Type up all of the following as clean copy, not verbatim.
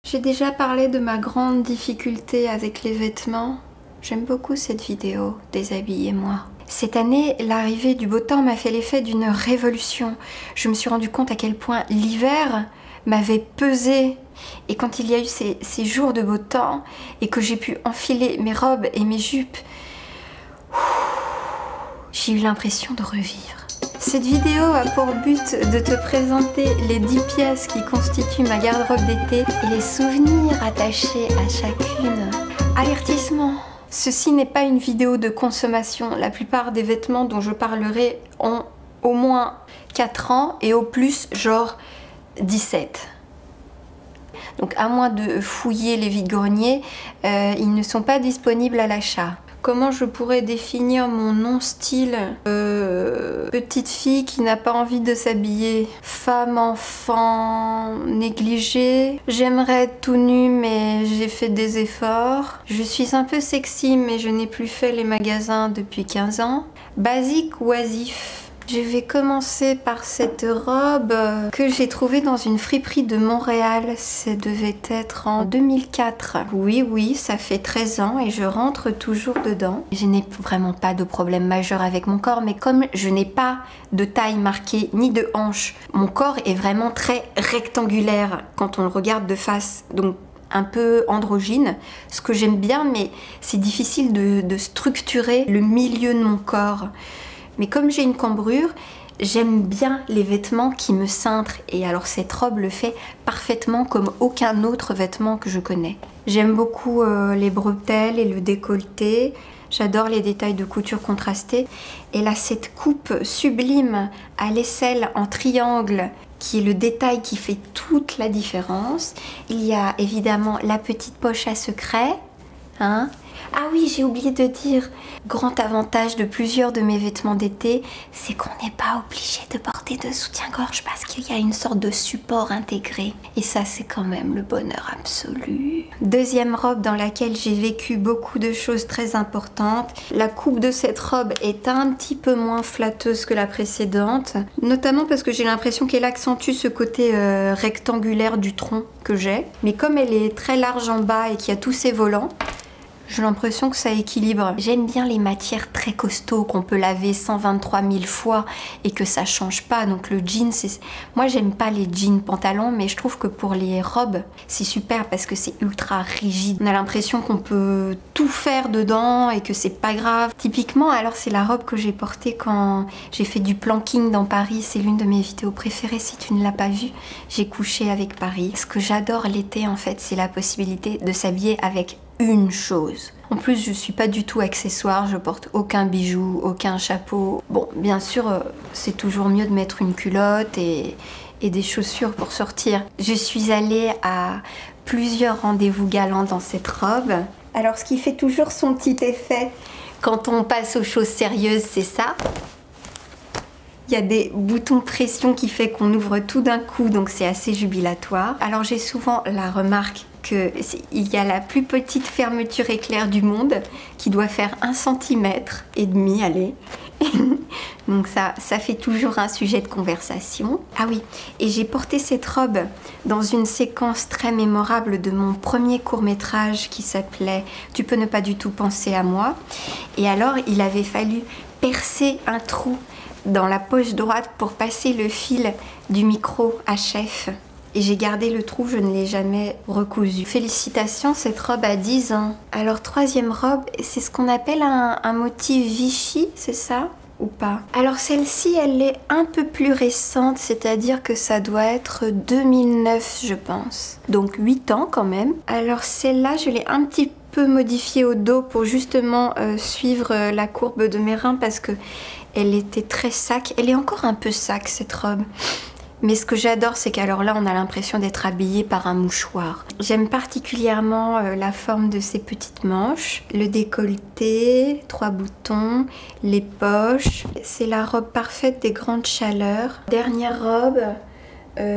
J'ai déjà parlé de ma grande difficulté avec les vêtements. J'aime beaucoup cette vidéo, déshabillez-moi. Cette année, l'arrivée du beau temps m'a fait l'effet d'une révolution. Je me suis rendu compte à quel point l'hiver m'avait pesé. Et quand il y a eu ces jours de beau temps et que j'ai pu enfiler mes robes et mes jupes, j'ai eu l'impression de revivre. Cette vidéo a pour but de te présenter les 10 pièces qui constituent ma garde-robe d'été et les souvenirs attachés à chacune. Avertissement! Ceci n'est pas une vidéo de consommation. La plupart des vêtements dont je parlerai ont au moins 4 ans et au plus genre 17. Donc à moins de fouiller les vides-greniers, ils ne sont pas disponibles à l'achat. Comment je pourrais définir mon non-style? Petite fille qui n'a pas envie de s'habiller. Femme, enfant, négligée. J'aimerais être tout nue mais j'ai fait des efforts. Je suis un peu sexy mais je n'ai plus fait les magasins depuis 15 ans. Basique, oisif. Je vais commencer par cette robe que j'ai trouvée dans une friperie de Montréal. Ça devait être en 2004. Oui, ça fait 13 ans et je rentre toujours dedans. Je n'ai vraiment pas de problème majeur avec mon corps, mais comme je n'ai pas de taille marquée ni de hanche, mon corps est vraiment très rectangulaire quand on le regarde de face. Donc un peu androgyne, ce que j'aime bien, mais c'est difficile de structurer le milieu de mon corps. Mais comme j'ai une cambrure, j'aime bien les vêtements qui me cintrent. Et alors cette robe le fait parfaitement comme aucun autre vêtement que je connais. J'aime beaucoup les bretelles et le décolleté. J'adore les détails de couture contrastée. Et là, cette coupe sublime à l'aisselle en triangle, qui est le détail qui fait toute la différence. Il y a évidemment la petite poche à secret. Hein? Ah oui, j'ai oublié de dire, grand avantage de plusieurs de mes vêtements d'été, c'est qu'on n'est pas obligé de porter de soutien-gorge parce qu'il y a une sorte de support intégré. Et ça, c'est quand même le bonheur absolu. Deuxième robe dans laquelle j'ai vécu beaucoup de choses très importantes. La coupe de cette robe est un petit peu moins flatteuse que la précédente, notamment parce que j'ai l'impression qu'elle accentue ce côté rectangulaire du tronc que j'ai. Mais comme elle est très large en bas et qu'il y a tous ces volants, j'ai l'impression que ça équilibre. J'aime bien les matières très costauds qu'on peut laver 123 000 fois et que ça change pas. Donc le jean, c'est... Moi, j'aime pas les jeans pantalons, mais je trouve que pour les robes, c'est super parce que c'est ultra rigide. On a l'impression qu'on peut tout faire dedans et que c'est pas grave. Typiquement, alors c'est la robe que j'ai portée quand j'ai fait du planking dans Paris. C'est l'une de mes vidéos préférées. Si tu ne l'as pas vue, j'ai couché avec Paris. Ce que j'adore l'été, en fait, c'est la possibilité de s'habiller avec une chose. En plus, je suis pas du tout accessoire, je porte aucun bijou, aucun chapeau. Bon, bien sûr, c'est toujours mieux de mettre une culotte et des chaussures pour sortir. Je suis allée à plusieurs rendez-vous galants dans cette robe. Alors, ce qui fait toujours son petit effet quand on passe aux choses sérieuses, c'est ça. Il y a des boutons pression qui fait qu'on ouvre tout d'un coup, donc c'est assez jubilatoire. Alors j'ai souvent la remarque qu'il y a la plus petite fermeture éclair du monde qui doit faire 1,5 cm, allez. Donc ça fait toujours un sujet de conversation. Ah oui, et j'ai porté cette robe dans une séquence très mémorable de mon premier court-métrage qui s'appelait « Tu peux ne pas du tout penser à moi ». Et alors, il avait fallu percer un trou dans la poche droite pour passer le fil du micro HF. Et j'ai gardé le trou, je ne l'ai jamais recousu. Félicitations, cette robe a 10 ans. Alors, troisième robe, c'est ce qu'on appelle un motif Vichy, c'est ça? Ou pas? Alors celle-ci, elle est un peu plus récente, c'est-à-dire que ça doit être 2009, je pense. Donc 8 ans quand même. Alors celle-là, je l'ai un petit peu modifiée au dos pour justement suivre la courbe de mes reins parce que elle était très sac. Elle est encore un peu sac, cette robe. Mais ce que j'adore, c'est qu'alors là, on a l'impression d'être habillé par un mouchoir. J'aime particulièrement la forme de ces petites manches, le décolleté, 3 boutons, les poches. C'est la robe parfaite des grandes chaleurs. Dernière robe,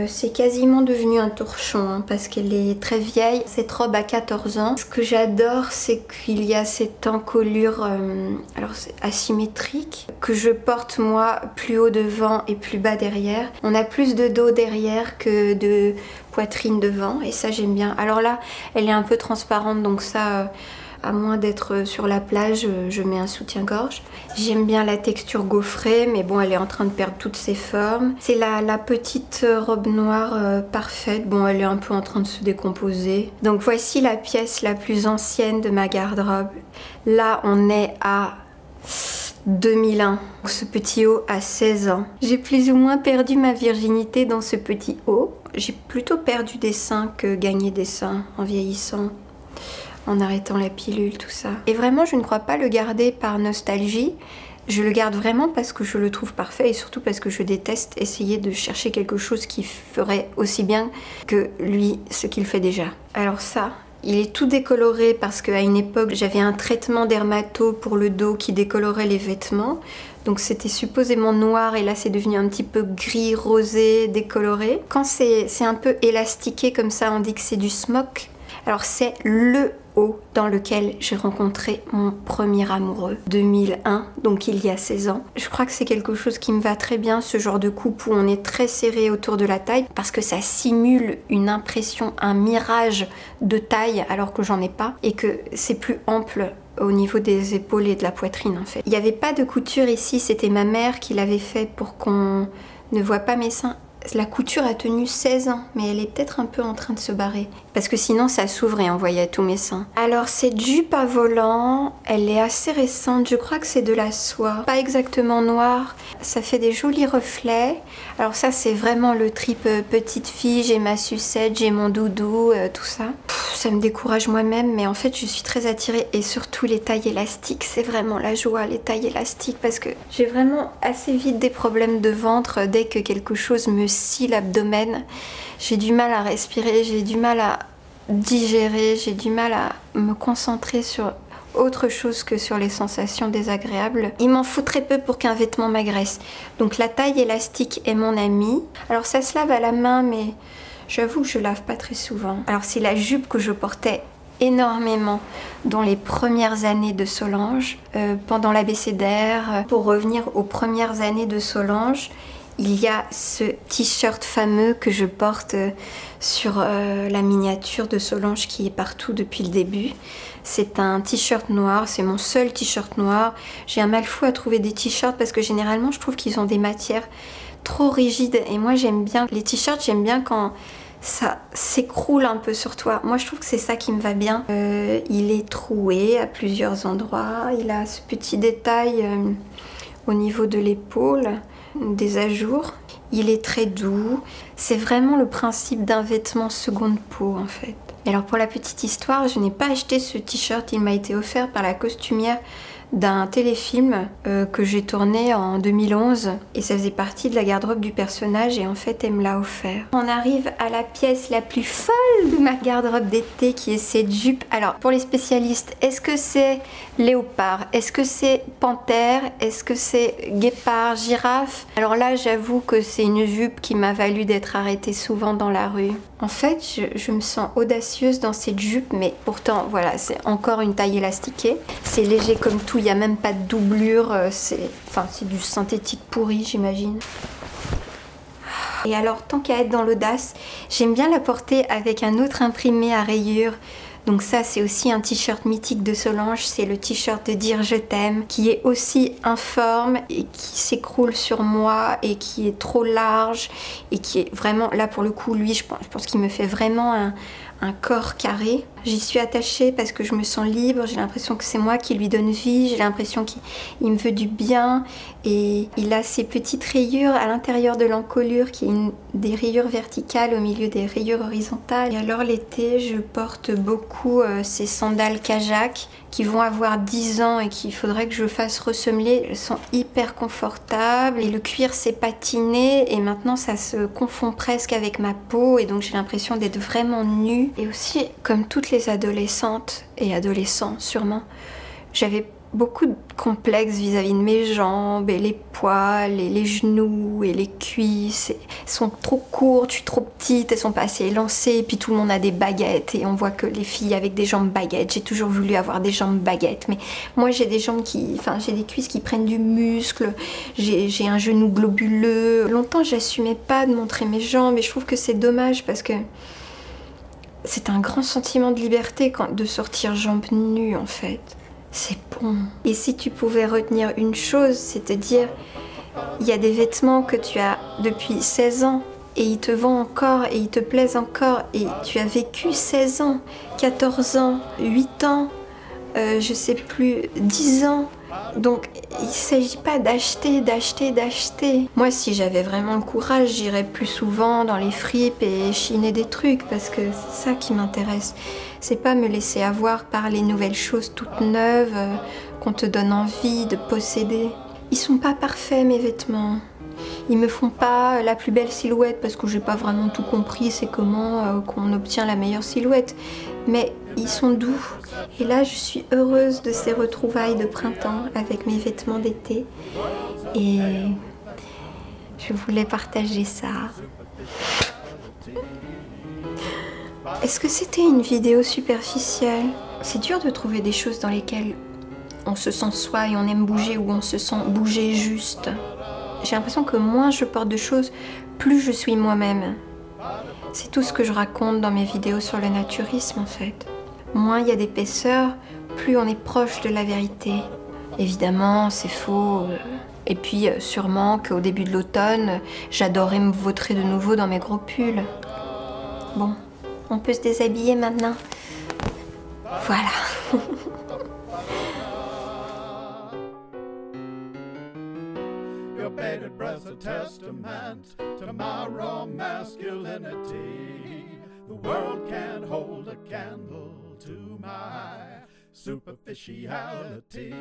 c'est quasiment devenu un torchon hein, parce qu'elle est très vieille. Cette robe a 14 ans. Ce que j'adore, c'est qu'il y a cette encolure alors c'est asymétrique que je porte moi plus haut devant et plus bas derrière. On a plus de dos derrière que de poitrine devant et ça j'aime bien. Alors là, elle est un peu transparente donc ça, à moins d'être sur la plage, je mets un soutien-gorge. J'aime bien la texture gaufrée, mais bon, elle est en train de perdre toutes ses formes. C'est la petite robe noire parfaite. Bon, elle est un peu en train de se décomposer. Donc voici la pièce la plus ancienne de ma garde-robe. Là, on est à 2001. Ce petit haut a 16 ans. J'ai plus ou moins perdu ma virginité dans ce petit haut. J'ai plutôt perdu des seins que gagné des seins en vieillissant, en arrêtant la pilule, tout ça. Et vraiment, je ne crois pas le garder par nostalgie. Je le garde vraiment parce que je le trouve parfait et surtout parce que je déteste essayer de chercher quelque chose qui ferait aussi bien que lui, ce qu'il fait déjà. Alors ça, il est tout décoloré parce qu'à une époque, j'avais un traitement dermato pour le dos qui décolorait les vêtements. Donc c'était supposément noir et là c'est devenu un petit peu gris, rosé, décoloré. Quand c'est un peu élastiqué comme ça, on dit que c'est du smock. Alors c'est le haut dans lequel j'ai rencontré mon premier amoureux, 2001, donc il y a 16 ans. Je crois que c'est quelque chose qui me va très bien, ce genre de coupe où on est très serré autour de la taille, parce que ça simule une impression, un mirage de taille alors que j'en ai pas, et que c'est plus ample au niveau des épaules et de la poitrine en fait. Il n'y avait pas de couture ici, c'était ma mère qui l'avait fait pour qu'on ne voit pas mes seins. La couture a tenu 16 ans, mais elle est peut-être un peu en train de se barrer. Parce que sinon ça s'ouvre et on voyait tous mes seins. Alors cette jupe à volant, elle est assez récente, je crois que c'est de la soie. Pas exactement noire, ça fait des jolis reflets. Alors ça c'est vraiment le trip petite fille, j'ai ma sucette, j'ai mon doudou, tout ça. Ça me décourage moi-même, mais en fait je suis très attirée. Et surtout les tailles élastiques, c'est vraiment la joie, les tailles élastiques. Parce que j'ai vraiment assez vite des problèmes de ventre dès que quelque chose me scie l'abdomen. J'ai du mal à respirer, j'ai du mal à digérer, j'ai du mal à me concentrer sur autre chose que sur les sensations désagréables. Il m'en faut très peu pour qu'un vêtement m'agresse. Donc la taille élastique est mon amie. Alors ça se lave à la main, mais j'avoue que je lave pas très souvent. Alors c'est la jupe que je portais énormément dans les premières années de Solange, pendant l'abécédaire. Pour revenir aux premières années de Solange, il y a ce t-shirt fameux que je porte sur la miniature de Solange qui est partout depuis le début. C'est un t-shirt noir, c'est mon seul t-shirt noir. J'ai un mal fou à trouver des t-shirts parce que généralement je trouve qu'ils ont des matières trop rigides. Et moi j'aime bien les t-shirts, j'aime bien quand ça s'écroule un peu sur toi. Moi je trouve que c'est ça qui me va bien. Il est troué à plusieurs endroits. Il a ce petit détail au niveau de l'épaule, des ajours. Il est très doux. C'est vraiment le principe d'un vêtement seconde peau en fait. Et alors pour la petite histoire, je n'ai pas acheté ce t-shirt, il m'a été offert par la costumière d'un téléfilm que j'ai tourné en 2011 et ça faisait partie de la garde-robe du personnage et en fait elle me l'a offert. On arrive à la pièce la plus folle de ma garde-robe d'été qui est cette jupe. Alors pour les spécialistes, est-ce que c'est léopard? Est-ce que c'est panthère? Est-ce que c'est guépard, girafe? Alors là j'avoue que c'est une jupe qui m'a valu d'être arrêtée souvent dans la rue. En fait je me sens audacieuse dans cette jupe, mais pourtant voilà, c'est encore une taille élastiquée. C'est léger comme tout. Il n'y a même pas de doublure, c'est du synthétique pourri j'imagine. Et alors tant qu'à être dans l'audace, j'aime bien la porter avec un autre imprimé à rayures. Donc ça c'est aussi un t-shirt mythique de Solange, c'est le t-shirt de Dire je t'aime, qui est aussi informe et qui s'écroule sur moi et qui est trop large et qui est vraiment, là pour le coup lui je pense qu'il me fait vraiment un corps carré. J'y suis attachée parce que je me sens libre, j'ai l'impression que c'est moi qui lui donne vie, j'ai l'impression qu'il me veut du bien et il a ces petites rayures à l'intérieur de l'encolure qui est des rayures verticales au milieu des rayures horizontales. Et alors l'été je porte beaucoup ces sandales Kajak qui vont avoir 10 ans et qu'il faudrait que je fasse ressemeler. Elles sont hyper confortables et le cuir s'est patiné et maintenant ça se confond presque avec ma peau et donc j'ai l'impression d'être vraiment nue. Et aussi comme toutes les adolescentes et adolescents sûrement, j'avais beaucoup de complexes vis-à-vis de mes jambes et les poils et les genoux et les cuisses. Elles sont trop courtes, je suis trop petite, elles sont pas assez élancées. Et puis tout le monde a des baguettes et on voit que les filles avec des jambes baguettes. J'ai toujours voulu avoir des jambes baguettes, mais moi j'ai des jambes qui, enfin j'ai des cuisses qui prennent du muscle. J'ai un genou globuleux. Longtemps j'assumais pas de montrer mes jambes et je trouve que c'est dommage parce que c'est un grand sentiment de liberté de sortir jambes nues en fait. C'est bon. Et si tu pouvais retenir une chose, c'est te dire, il y a des vêtements que tu as depuis 16 ans et ils te vont encore et ils te plaisent encore et tu as vécu 16 ans, 14 ans, 8 ans, je sais plus, 10 ans. Donc il ne s'agit pas d'acheter, d'acheter, d'acheter. Moi si j'avais vraiment le courage, j'irais plus souvent dans les fripes et chiner des trucs parce que c'est ça qui m'intéresse. C'est pas me laisser avoir par les nouvelles choses toutes neuves qu'on te donne envie de posséder. Ils sont pas parfaits mes vêtements. Ils me font pas la plus belle silhouette parce que j'ai pas vraiment tout compris c'est comment qu'on obtient la meilleure silhouette. Mais ils sont doux. Et là je suis heureuse de ces retrouvailles de printemps avec mes vêtements d'été. Et je voulais partager ça. Est-ce que c'était une vidéo superficielle? C'est dur de trouver des choses dans lesquelles on se sent soi et on aime bouger ou on se sent bouger juste. J'ai l'impression que moins je porte de choses, plus je suis moi-même. C'est tout ce que je raconte dans mes vidéos sur le naturisme en fait. Moins il y a d'épaisseur, plus on est proche de la vérité. Évidemment, c'est faux. Et puis sûrement qu'au début de l'automne, j'adorais me vautrer de nouveau dans mes gros pulls. Bon, on peut se déshabiller maintenant. Voilà. Your bated breath's a testament to my raw masculinity. The world can't hold a candle to my superficiality.